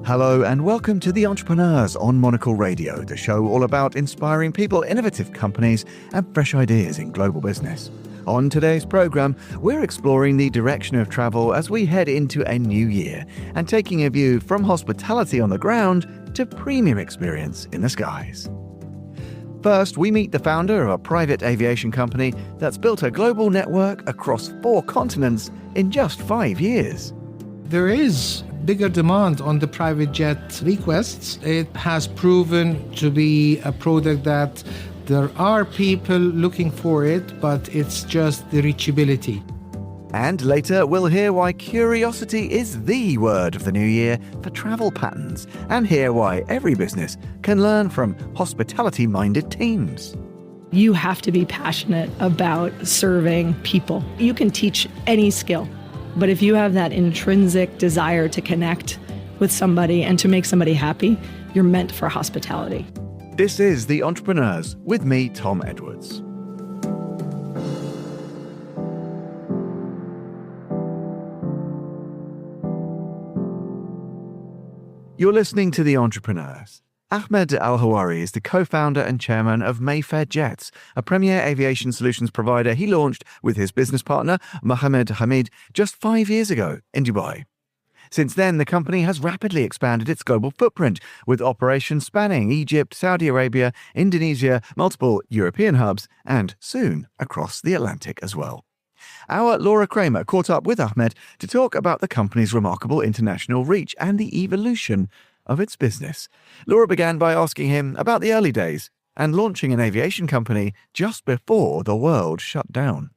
Hello and welcome to The Entrepreneurs on Monocle Radio, the show all about inspiring people, innovative companies and fresh ideas in global business. On today's programme, we're exploring the direction of travel as we head into a new year and taking a view from hospitality on the ground to premium experience in the skies. First, we meet the founder of a private aviation company that's built a global network across 4 continents in just 5 years. There is bigger demand on the private jet requests. It has proven to be a product that there are people looking for it, but it's just the reachability. And later, we'll hear why curiosity is the word of the new year for travel patterns, and hear why every business can learn from hospitality-minded teams. You have to be passionate about serving people. You can teach any skill, but if you have that intrinsic desire to connect with somebody and to make somebody happy, you're meant for hospitality. This is The Entrepreneurs with me, Tom Edwards. You're listening to The Entrepreneurs. Ahmed Elhawary is the co-founder and chairman of Mayfair Jets, a premier aviation solutions provider he launched with his business partner, Mohammed Hamid, just 5 years ago in Dubai. Since then, the company has rapidly expanded its global footprint, with operations spanning Egypt, Saudi Arabia, Indonesia, multiple European hubs, and soon across the Atlantic as well. Our Laura Kramer caught up with Ahmed to talk about the company's remarkable international reach and the evolution of its business. Laura began by asking him about the early days and launching an aviation company just before the world shut down.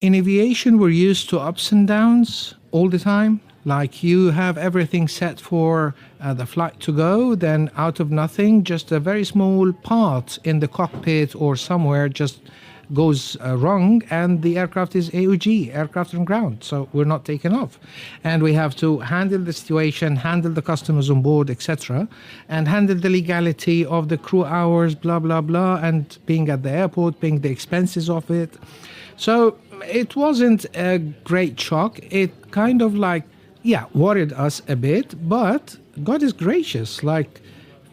In aviation, we're used to ups and downs all the time. Like you have everything set for the flight to go, then out of nothing, just a very small part in the cockpit or somewhere just goes wrong, and the aircraft is AOG, aircraft on ground, so we're not taken off. And we have to handle the situation, handle the customers on board, etc., and handle the legality of the crew hours, blah, blah, blah, and being at the airport, paying the expenses of it. So it wasn't a great shock. It kind of worried us a bit, but God is gracious.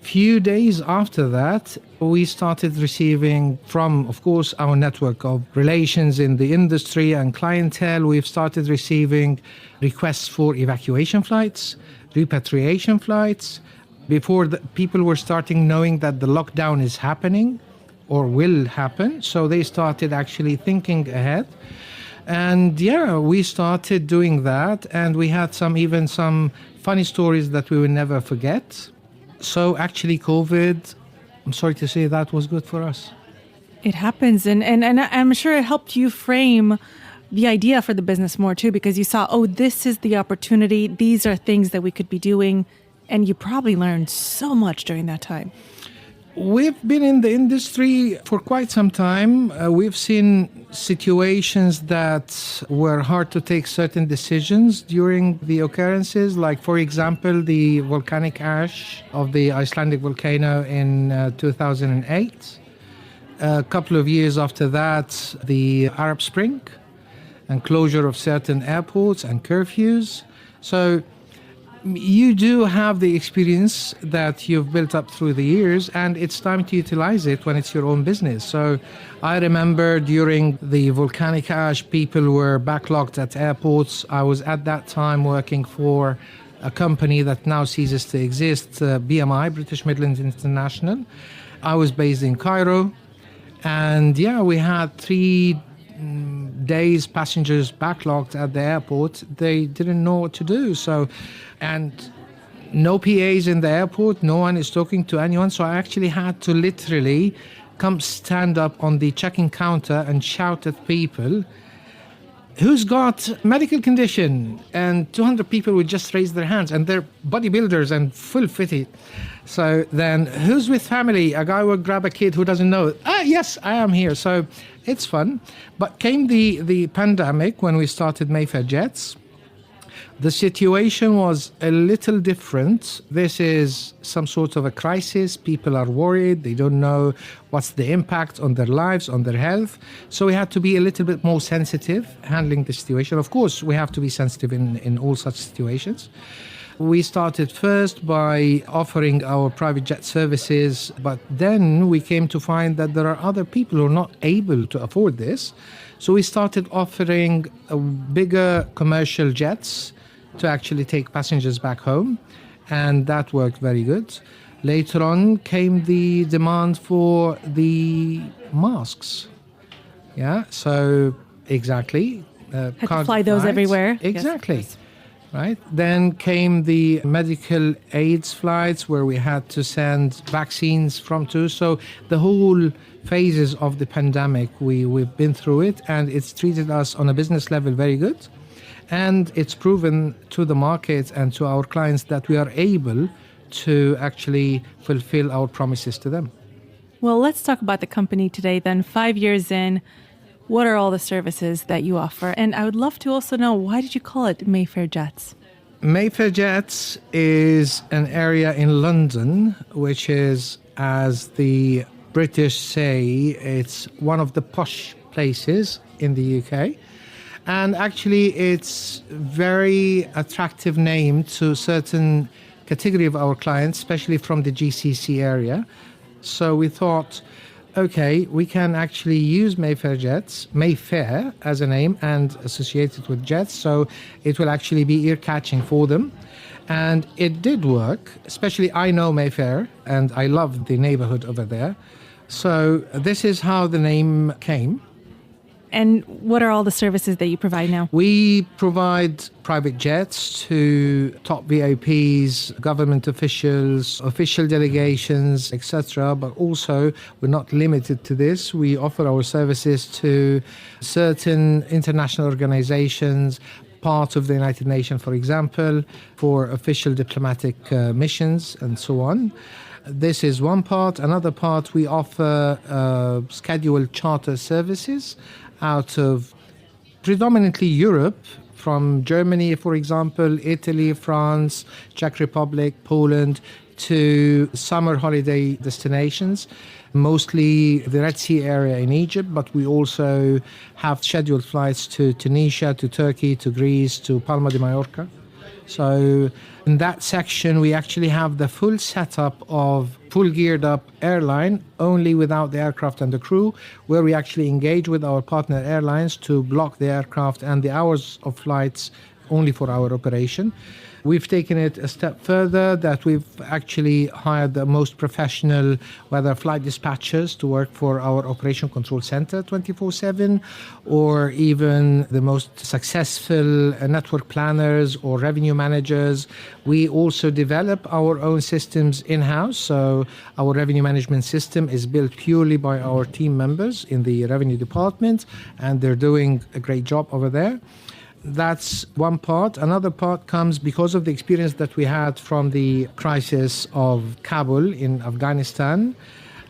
Few days after that, we started receiving from, of course, our network of relations in the industry and clientele, we've started receiving requests for evacuation flights, repatriation flights. Before people were starting knowing that the lockdown is happening or will happen, so they started actually thinking ahead. And we started doing that, and we had some funny stories that we will never forget. So actually COVID, I'm sorry to say, that was good for us. It happens. And I'm sure it helped you frame the idea for the business more too, because you saw, this is the opportunity. These are things that we could be doing. And you probably learned so much during that time. We've been in the industry for quite some time. We've seen situations that were hard to take certain decisions during the occurrences, like, for example, the volcanic ash of the Icelandic volcano in 2008. A couple of years after that, the Arab Spring and closure of certain airports and curfews. So you do have the experience that you've built up through the years, and it's time to utilize it when it's your own business. So I remember during the volcanic ash, people were backlogged at airports. I was at that time working for a company that now ceases to exist, BMI, British Midlands International. I was based in Cairo, and we had 3 days passengers backlogged at the airport. They didn't know what to do. And no PAs in the airport, no one is talking to anyone. So I actually had to literally come stand up on the check-in counter and shout at people, who's got medical condition? And 200 people would just raise their hands, and they're bodybuilders and full fitted. So then, who's with family? A guy would grab a kid who doesn't know. Yes, I am here. So it's fun. But came the pandemic when we started Mayfair Jets. The situation was a little different. This is some sort of a crisis. People are worried. They don't know what's the impact on their lives, on their health. So we had to be a little bit more sensitive handling the situation. Of course, we have to be sensitive in all such situations. We started first by offering our private jet services, but then we came to find that there are other people who are not able to afford this. So we started offering bigger commercial jets to actually take passengers back home, and that worked very good. Later on came the demand for the masks. Yeah, so exactly. Had to fly those everywhere. Exactly. Yes. Right. Then came the medical aids flights where we had to send vaccines from to. So the whole phases of the pandemic, we've been through it, and it's treated us on a business level very good. And it's proven to the market and to our clients that we are able to actually fulfill our promises to them. Well, let's talk about the company today then. 5 years in, what are all the services that you offer? And I would love to also know, why did you call it Mayfair Jets? Mayfair Jets is an area in London, which is, as the British say, it's one of the posh places in the UK. And actually, it's very attractive name to certain category of our clients, especially from the GCC area. So we thought, okay, we can actually use Mayfair Jets, Mayfair as a name and associated with jets, so it will actually be ear-catching for them. And it did work, especially I know Mayfair and I love the neighborhood over there. So this is how the name came. And what are all the services that you provide now? We provide private jets to top VIPs, government officials, official delegations, etc. But also, we're not limited to this. We offer our services to certain international organizations, part of the United Nations, for example, for official diplomatic missions and so on. This is one part. Another part, we offer scheduled charter services out of predominantly Europe, from Germany, for example, Italy, France, Czech Republic, Poland, to summer holiday destinations, mostly the Red Sea area in Egypt, but we also have scheduled flights to Tunisia, to Turkey, to Greece, to Palma de Mallorca. So in that section, we actually have the full setup of full geared up airline, only without the aircraft and the crew, where we actually engage with our partner airlines to block the aircraft and the hours of flights only for our operation. We've taken it a step further, that we've actually hired the most professional weather flight dispatchers to work for our operation control center 24/7, or even the most successful network planners or revenue managers. We also develop our own systems in-house. So our revenue management system is built purely by our team members in the revenue department, and they're doing a great job over there. That's one part. Another part comes because of the experience that we had from the crisis of Kabul in Afghanistan,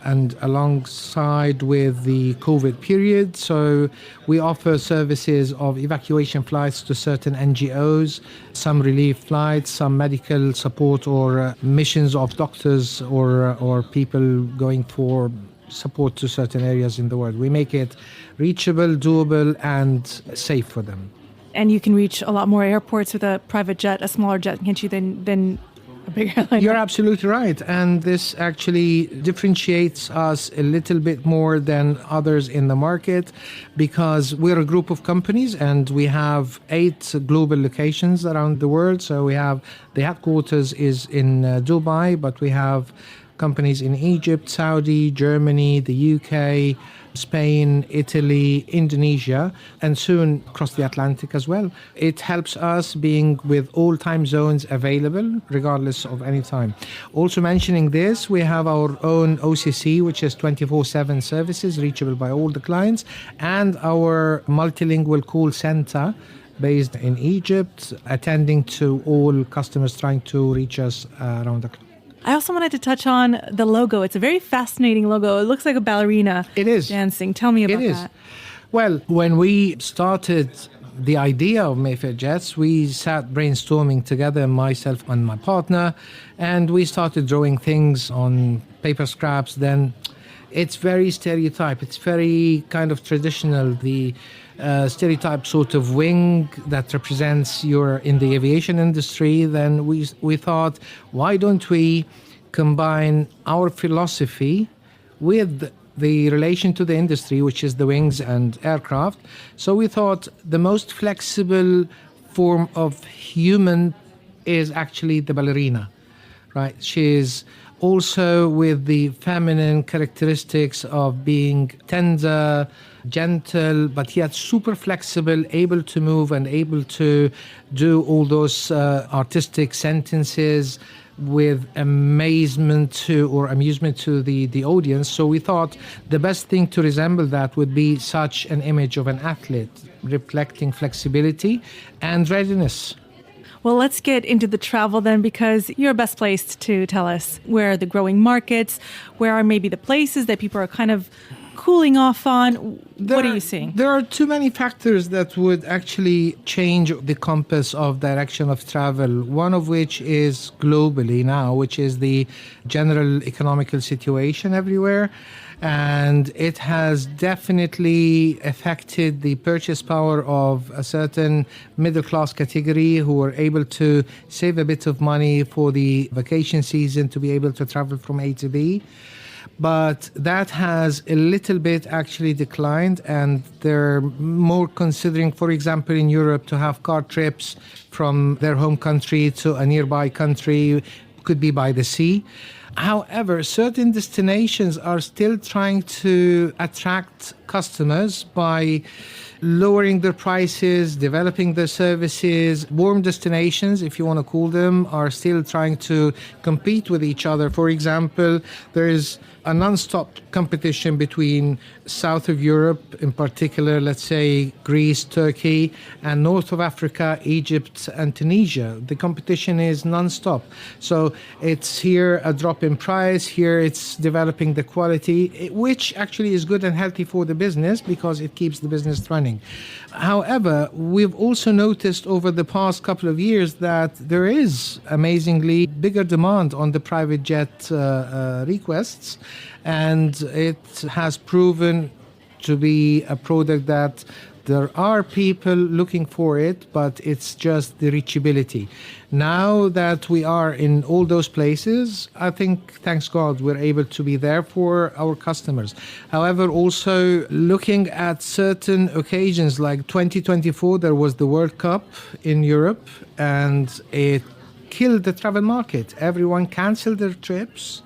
and alongside with the COVID period. So we offer services of evacuation flights to certain NGOs, some relief flights, some medical support, or missions of doctors or people going for support to certain areas in the world. We make it reachable, doable, and safe for them. And you can reach a lot more airports with a private jet, a smaller jet, can't you, than a big airline? You're absolutely right. And this actually differentiates us a little bit more than others in the market, because we're a group of companies and we have 8 global locations around the world. So we have the headquarters is in Dubai, but we have companies in Egypt, Saudi, Germany, the UK, Spain, Italy, Indonesia, and soon across the Atlantic as well. It helps us being with all time zones available, regardless of any time. Also mentioning this, we have our own OCC, which is 24/7 services, reachable by all the clients, and our multilingual call center based in Egypt, attending to all customers trying to reach us around the clock. I also wanted to touch on the logo. It's a very fascinating logo. It looks like a ballerina. It is. Dancing. Tell me about that. Well, when we started the idea of Mayfair Jets, we sat brainstorming together, myself and my partner, and we started drawing things on paper scraps. Then It's very stereotype. It's very kind of traditional. The stereotype sort of wing that represents you're in the aviation industry. Then we thought, why don't we combine our philosophy with the relation to the industry, which is the wings and aircraft. So we thought the most flexible form of human is actually the ballerina, right? She's also with the feminine characteristics of being tender, gentle, but yet super flexible, able to move and able to do all those artistic sentences with amusement to the audience. So we thought the best thing to resemble that would be such an image of an athlete, reflecting flexibility and readiness. Well, let's get into the travel then, because you're best placed to tell us where are the growing markets, where are maybe the places that people are kind of cooling off on. What are you seeing? There are too many factors that would actually change the compass of direction of travel, one of which is globally now, which is the general economical situation everywhere. And it has definitely affected the purchase power of a certain middle-class category who are able to save a bit of money for the vacation season to be able to travel from A to B. But that has a little bit actually declined, and they're more considering, for example, in Europe, to have car trips from their home country to a nearby country, could be by the sea. However, certain destinations are still trying to attract customers by lowering their prices, developing their services. Warm destinations, if you want to call them, are still trying to compete with each other. For example, there is a non-stop competition between south of Europe, in particular, let's say Greece, Turkey, and north of Africa, Egypt and Tunisia. The competition is non-stop. So it's here a drop in price, here it's developing the quality, which actually is good and healthy for the business because it keeps the business running. However, we've also noticed over the past couple of years that there is amazingly bigger demand on the private jet requests, and it has proven to be a product that there are people looking for it, but it's just the reachability. Now that we are in all those places, I think, thanks God, we're able to be there for our customers. However, also looking at certain occasions like 2024, there was the World Cup in Europe, and it killed the travel market. Everyone canceled their trips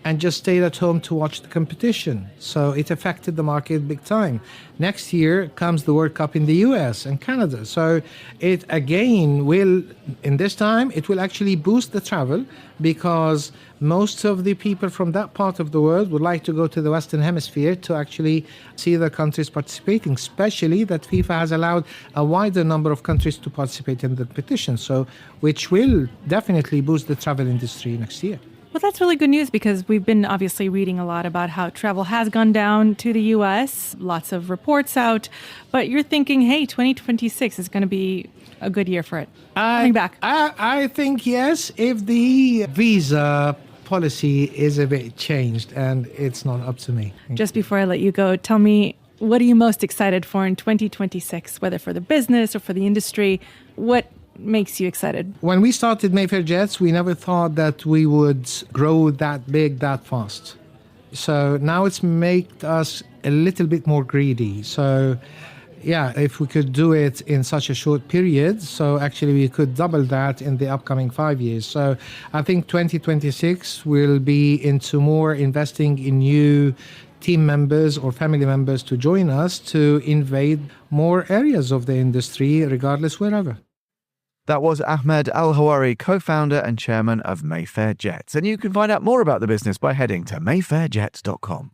and just stayed at home to watch the competition. So it affected the market big time. Next year comes the World Cup in the US and Canada. So it again will, in this time, it will actually boost the travel because most of the people from that part of the world would like to go to the Western Hemisphere to actually see their countries participating, especially that FIFA has allowed a wider number of countries to participate in the competition, so which will definitely boost the travel industry next year. Well, that's really good news because we've been obviously reading a lot about how travel has gone down to the U.S., lots of reports out, but you're thinking, hey, 2026 is going to be a good year for it. Coming back. I think yes, if the visa policy is a bit changed, and it's not up to me. Just before I let you go, tell me, what are you most excited for in 2026, whether for the business or for the industry? What makes you excited? When we started Mayfair Jets, we never thought that we would grow that big that fast. So now it's made us a little bit more greedy. So yeah, if we could do it in such a short period, so actually we could double that in the upcoming 5 years. So I think 2026 will be into more investing in new team members or family members to join us to invade more areas of the industry, regardless wherever. That was Ahmed Elhawary, co-founder and chairman of Mayfair Jets. And you can find out more about the business by heading to mayfairjets.com.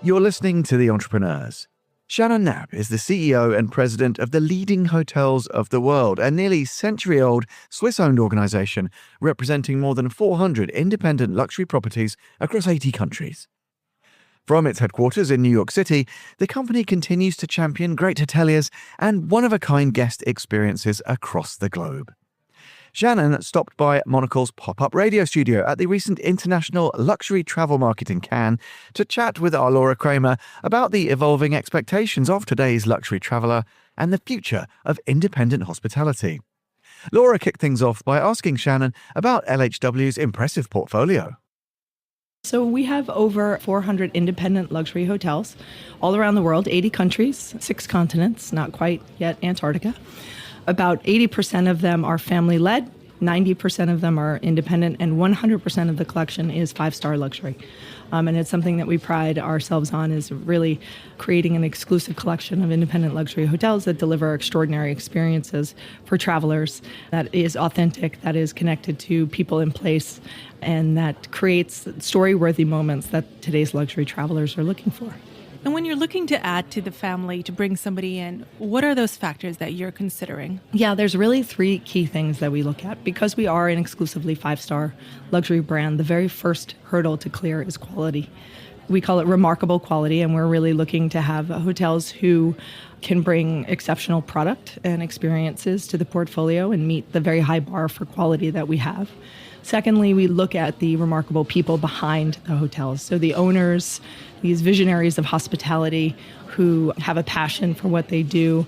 You're listening to The Entrepreneurs. Shannon Knapp is the CEO and president of the leading hotels of the world, a nearly century-old Swiss-owned organization representing more than 400 independent luxury properties across 80 countries. From its headquarters in New York City, the company continues to champion great hoteliers and one-of-a-kind guest experiences across the globe. Shannon stopped by Monocle's pop-up radio studio at the recent International Luxury Travel Market in Cannes to chat with our Laura Kramer about the evolving expectations of today's luxury traveller and the future of independent hospitality. Laura kicked things off by asking Shannon about LHW's impressive portfolio. So we have over 400 independent luxury hotels all around the world, 80 countries, 6 continents, not quite yet Antarctica. About 80% of them are family-led, 90% of them are independent, and 100% of the collection is 5-star luxury. And it's something that we pride ourselves on, is really creating an exclusive collection of independent luxury hotels that deliver extraordinary experiences for travelers, that is authentic, that is connected to people in place, and that creates story-worthy moments that today's luxury travelers are looking for. And when you're looking to add to the family, to bring somebody in, what are those factors that you're considering? Yeah, there's really 3 key things that we look at. Because we are an exclusively 5-star luxury brand, the very first hurdle to clear is quality. We call it remarkable quality, and we're really looking to have hotels who can bring exceptional product and experiences to the portfolio and meet the very high bar for quality that we have. Secondly, we look at the remarkable people behind the hotels. So the owners, these visionaries of hospitality who have a passion for what they do.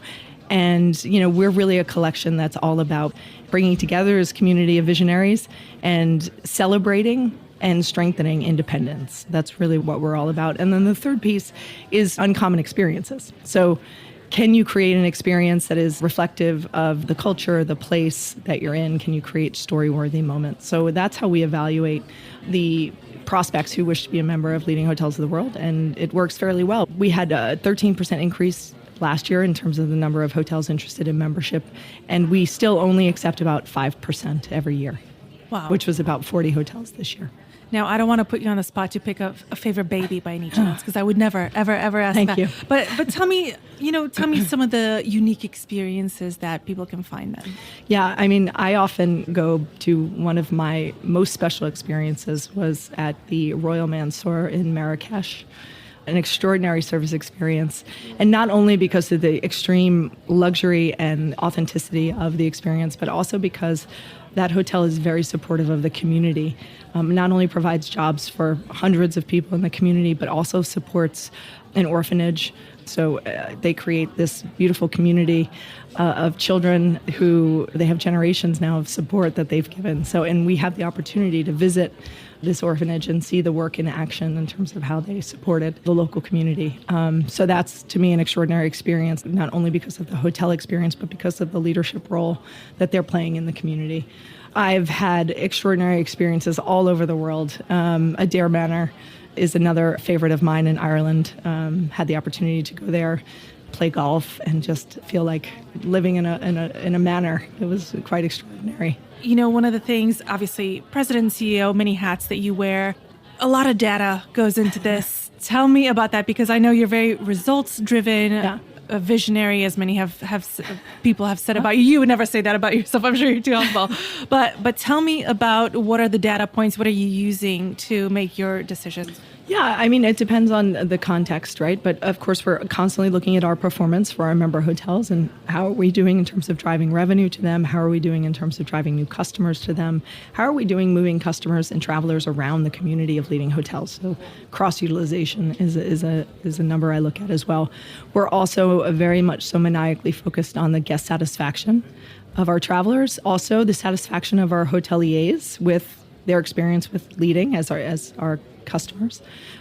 And, we're really a collection that's all about bringing together as a community of visionaries and celebrating and strengthening independence. That's really what we're all about. And then the third piece is uncommon experiences. So can you create an experience that is reflective of the culture, the place that you're in? Can you create story-worthy moments? So that's how we evaluate the prospects who wish to be a member of Leading Hotels of the World, and it works fairly well. We had a 13% increase last year in terms of the number of hotels interested in membership, and we still only accept about 5% every year. Wow. Which was about 40 hotels this year. Now, I don't want to put you on the spot to pick a favorite baby by any chance, because I would never, ever ask Thank that. you. But tell me some of the unique experiences that people can find then. Yeah, I often go to one of my most special experiences was at the Royal Mansour in Marrakesh. An extraordinary service experience, and not only because of the extreme luxury and authenticity of the experience, but also because that hotel is very supportive of the community. Not only provides jobs for hundreds of people in the community, but also supports an orphanage. So they create this beautiful community of children who they have generations now of support that they've given. So, and we have the opportunity to visit this orphanage and see the work in action in terms of how they supported the local community. So that's, to me, an extraordinary experience, not only because of the hotel experience, but because of the leadership role that they're playing in the community. I've had extraordinary experiences all over the world. Adair Manor is another favorite of mine in Ireland. Had the opportunity to go there, play golf, and just feel like living in a manor. It was quite extraordinary. One of the things, obviously, president, CEO, many hats that you wear, a lot of data goes into this. Tell me about that, because I know you're very results-driven, a visionary, as many people have said about you. You would never say that about yourself. I'm sure you're too humble. But tell me about, what are the data points? What are you using to make your decisions? Yeah, it depends on the context, right? But of course, we're constantly looking at our performance for our member hotels and how are we doing in terms of driving revenue to them? How are we doing in terms of driving new customers to them? How are we doing moving customers and travelers around the community of Leading Hotels? So cross-utilization is a number I look at as well. We're also very much so maniacally focused on the guest satisfaction of our travelers. Also, the satisfaction of our hoteliers with their experience with Leading as our customers,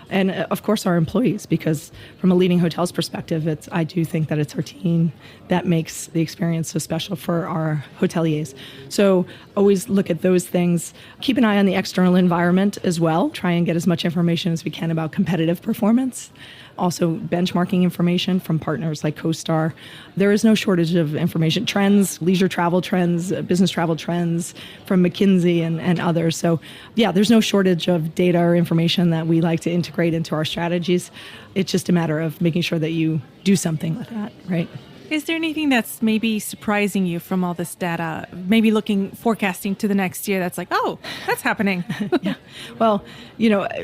and of course our employees, because from a Leading Hotels perspective, I do think that it's our team that makes the experience so special for our hoteliers. So always look at those things. Keep an eye on the external environment as well. Try and get as much information as we can about competitive performance. Also benchmarking information from partners like CoStar. There is no shortage of information. Trends, leisure travel trends, business travel trends from McKinsey and others. So yeah, there's no shortage of data or information that we like to integrate into our strategies. It's just a matter of making sure that you do something with that, right? Is there anything that's maybe surprising you from all this data? Maybe forecasting to the next year that's like, oh, that's happening. Yeah. Well,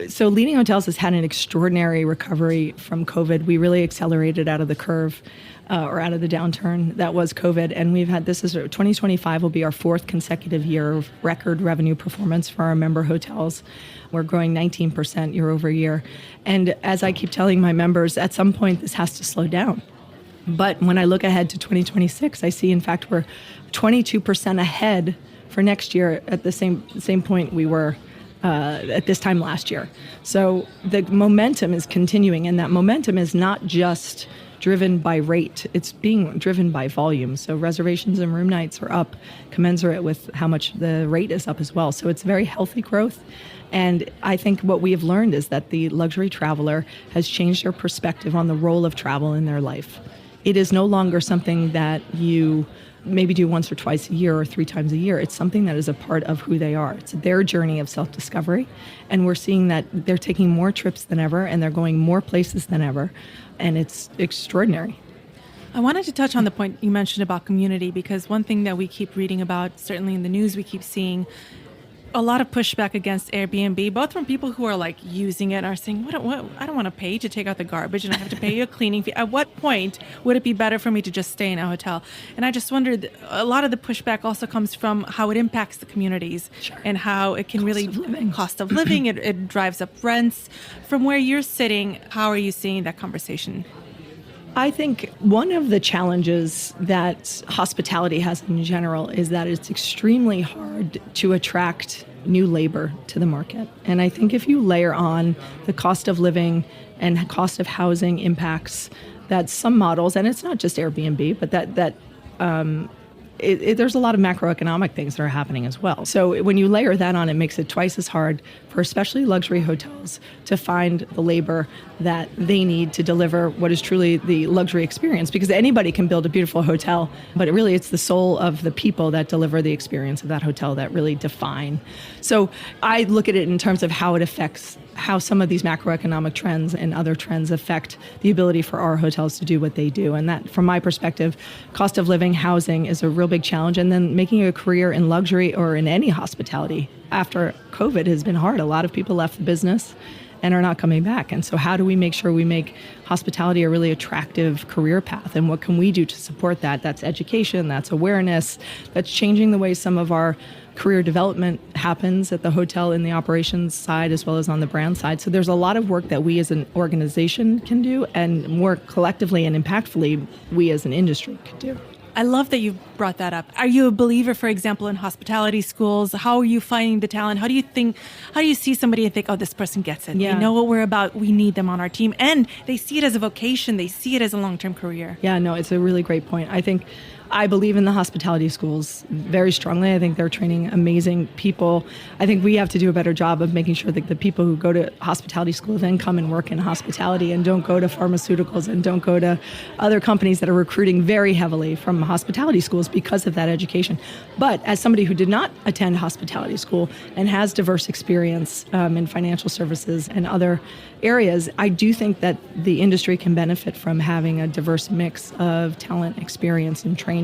so leading hotels has had an extraordinary recovery from COVID. We really accelerated out of the curve or out of the downturn that was COVID. And 2025 will be our fourth consecutive year of record revenue performance for our member hotels. We're growing 19% year over year. And as I keep telling my members, at some point this has to slow down. But when I look ahead to 2026, I see, in fact, we're 22% ahead for next year at the same point we were at this time last year. So the momentum is continuing, and that momentum is not just driven by rate. It's being driven by volume. So reservations and room nights are up commensurate with how much the rate is up as well. So it's very healthy growth. And I think what we have learned is that the luxury traveler has changed their perspective on the role of travel in their life. It is no longer something that you maybe do once or twice a year or 3 times a year. It's something that is a part of who they are. It's their journey of self-discovery. And we're seeing that they're taking more trips than ever, and they're going more places than ever. And it's extraordinary. I wanted to touch on the point you mentioned about community, because one thing that we keep reading about, certainly in the news, we keep seeing a lot of pushback against Airbnb, both from people who are like using it and are saying, I don't want to pay to take out the garbage and I have to pay you a cleaning fee. At what point would it be better for me to just stay in a hotel? And I just wondered, a lot of the pushback also comes from how it impacts the communities. Sure. And how it can Cost of living. It drives up rents. From where you're sitting, how are you seeing that conversation? I think one of the challenges that hospitality has in general is that it's extremely hard to attract new labor to the market. And I think if you layer on the cost of living and cost of housing impacts that some models, and it's not just Airbnb, but there's a lot of macroeconomic things that are happening as well. So when you layer that on, it makes it twice as hard for especially luxury hotels to find the labor that they need to deliver what is truly the luxury experience. Because anybody can build a beautiful hotel, but it's the soul of the people that deliver the experience of that hotel that really define. So I look at it in terms of how it affects how some of these macroeconomic trends and other trends affect the ability for our hotels to do what they do. And that, from my perspective, cost of living, housing is a real big challenge. And then making a career in luxury or in any hospitality after COVID has been hard. A lot of people left the business and are not coming back. And so how do we make sure we make hospitality a really attractive career path? And what can we do to support that? That's education, that's awareness, that's changing the way some of our career development happens at the hotel in the operations side as well as on the brand side. So there's a lot of work that we as an organization can do, and more collectively and impactfully we as an industry could do. I love that you brought that up. Are you a believer, for example, in hospitality schools? How are you finding the talent? How do you see somebody and think, oh, this person gets it. Yeah. They know what we're about. We need them on our team. And they see it as a vocation. They see it as a long-term career. Yeah, no, it's a really great point. I believe in the hospitality schools very strongly. I think they're training amazing people. I think we have to do a better job of making sure that the people who go to hospitality school then come and work in hospitality and don't go to pharmaceuticals and don't go to other companies that are recruiting very heavily from hospitality schools because of that education. But as somebody who did not attend hospitality school and has diverse experience in financial services and other areas, I do think that the industry can benefit from having a diverse mix of talent, experience, and training.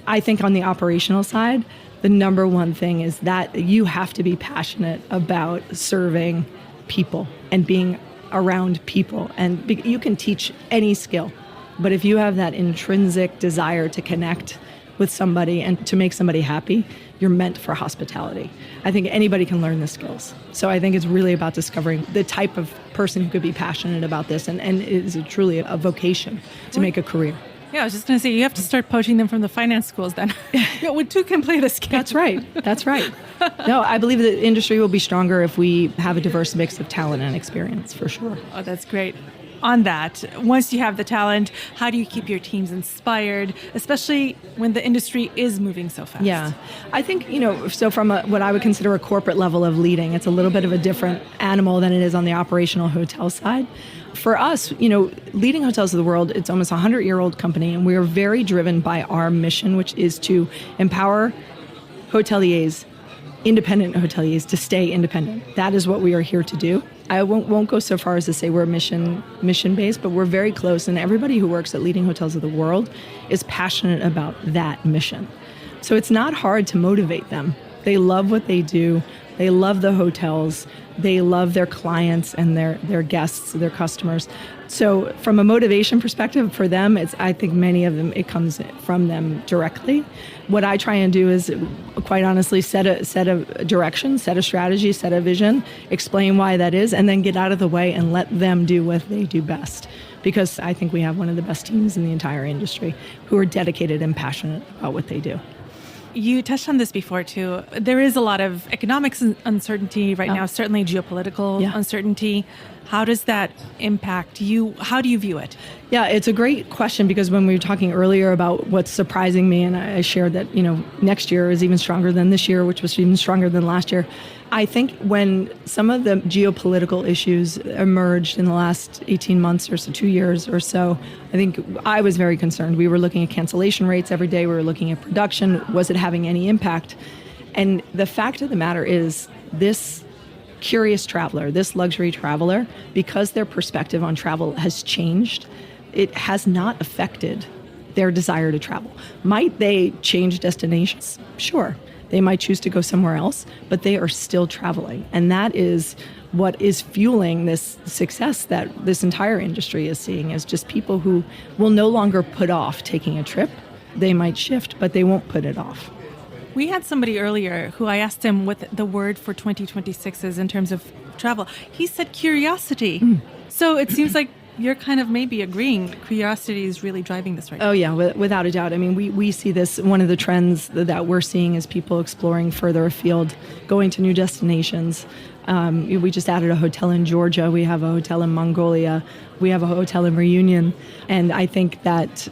I think on the operational side, the number one thing is that you have to be passionate about serving people and being around people. And you can teach any skill, but if you have that intrinsic desire to connect with somebody and to make somebody happy, you're meant for hospitality. I think anybody can learn the skills. So I think it's really about discovering the type of person who could be passionate about this, and it is truly a vocation to make a career. Yeah, I was just going to say, you have to start poaching them from the finance schools then. We too can play this game. That's right. No, I believe the industry will be stronger if we have a diverse mix of talent and experience, for sure. Oh, that's great. On that, once you have the talent, how do you keep your teams inspired, especially when the industry is moving so fast? Yeah, I think, so from what I would consider a corporate level of leading, it's a little bit of a different animal than it is on the operational hotel side. For us, leading hotels of the world, it's almost a 100-year-old company, and we are very driven by our mission, which is to empower hoteliers, independent hoteliers, to stay independent. That is what we are here to do. I won't go so far as to say we're mission-based, but we're very close. And everybody who works at leading hotels of the world is passionate about that mission. So it's not hard to motivate them. They love what they do. They love the hotels. They love their clients and their guests, their customers. So from a motivation perspective for them, I think many of them, it comes from them directly. What I try and do is, quite honestly, set a direction, set a strategy, set a vision, explain why that is, and then get out of the way and let them do what they do best. Because I think we have one of the best teams in the entire industry who are dedicated and passionate about what they do. You touched on this before, too. There is a lot of economic uncertainty right now, certainly geopolitical uncertainty. How does that impact you? How do you view it? Yeah, it's a great question, because when we were talking earlier about what's surprising me, and I shared that, next year is even stronger than this year, which was even stronger than last year. I think when some of the geopolitical issues emerged in the last 18 months or so, 2 years or so, I think I was very concerned. We were looking at cancellation rates every day. We were looking at production. Was it having any impact? And the fact of the matter is, this curious traveler, this luxury traveler, because their perspective on travel has changed, it has not affected their desire to travel. Might they change destinations? Sure. They might choose to go somewhere else, but they are still traveling. And that is what is fueling this success that this entire industry is seeing, is just people who will no longer put off taking a trip. They might shift, but they won't put it off. We had somebody earlier who I asked him what the word for 2026 is in terms of travel. He said curiosity. So it seems like you're kind of maybe agreeing curiosity is really driving this right now. Oh, yeah, without a doubt. I mean, we see this. One of the trends that we're seeing is people exploring further afield, going to new destinations. We just added a hotel in Georgia. We have a hotel in Mongolia. We have a hotel in Reunion. And I think that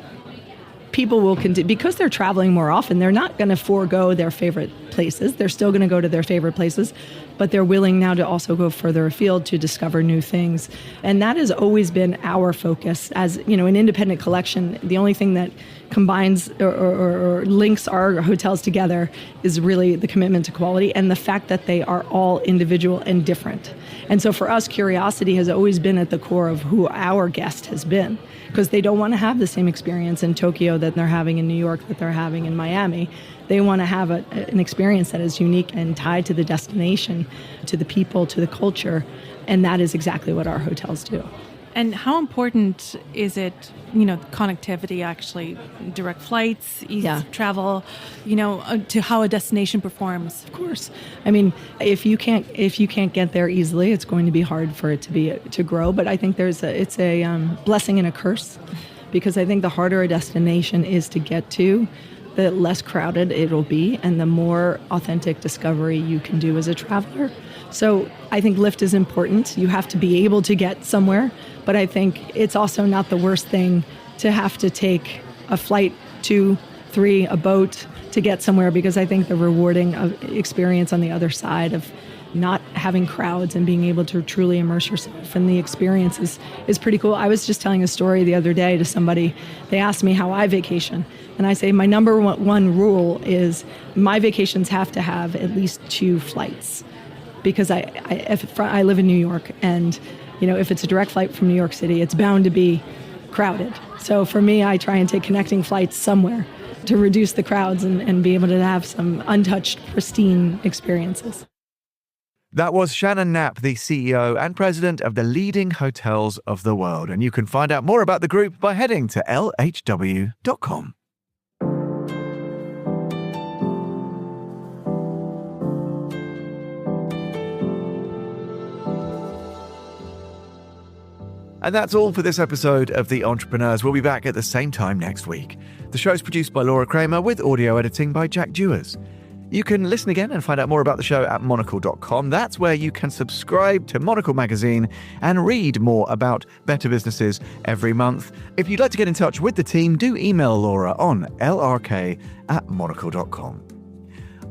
people will continue, because they're traveling more often, they're not going to forego their favorite places. They're still going to go to their favorite places, but they're willing now to also go further afield to discover new things. And that has always been our focus. As an independent collection, the only thing that combines or links our hotels together is really the commitment to quality and the fact that they are all individual and different. And so for us, curiosity has always been at the core of who our guest has been, because they don't want to have the same experience in Tokyo that they're having in New York, that they're having in Miami. They want to have an experience that is unique and tied to the destination, to the people, to the culture. And that is exactly what our hotels do. And how important is it, connectivity, actually, direct flights, easy travel, to how a destination performs? Of course. I mean, if you can't get there easily, it's going to be hard for it to grow. But I think it's a blessing and a curse, because I think the harder a destination is to get to, the less crowded it'll be, and the more authentic discovery you can do as a traveler. So I think lift is important. You have to be able to get somewhere, but I think it's also not the worst thing to have to take a flight, 2, 3, a boat to get somewhere, because I think the rewarding experience on the other side of not having crowds and being able to truly immerse yourself in the experience is pretty cool. I was just telling a story the other day to somebody. They asked me how I vacation. And I say my number one rule is my vacations have to have at least 2 flights. Because I live in New York, and if it's a direct flight from New York City, it's bound to be crowded. So for me, I try and take connecting flights somewhere to reduce the crowds and be able to have some untouched, pristine experiences. That was Shannon Knapp, the CEO and president of the leading hotels of the world. And you can find out more about the group by heading to lhw.com. And that's all for this episode of The Entrepreneurs. We'll be back at the same time next week. The show's produced by Laura Kramer with audio editing by Jack Dewars. You can listen again and find out more about the show at monocle.com. That's where you can subscribe to Monocle magazine and read more about better businesses every month. If you'd like to get in touch with the team, do email Laura on lrk@monocle.com.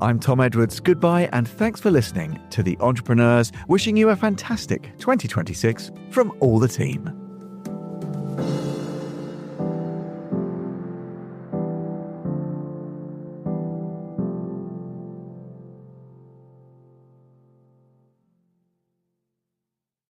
I'm Tom Edwards. Goodbye, and thanks for listening to The Entrepreneurs, wishing you a fantastic 2026 from all the team.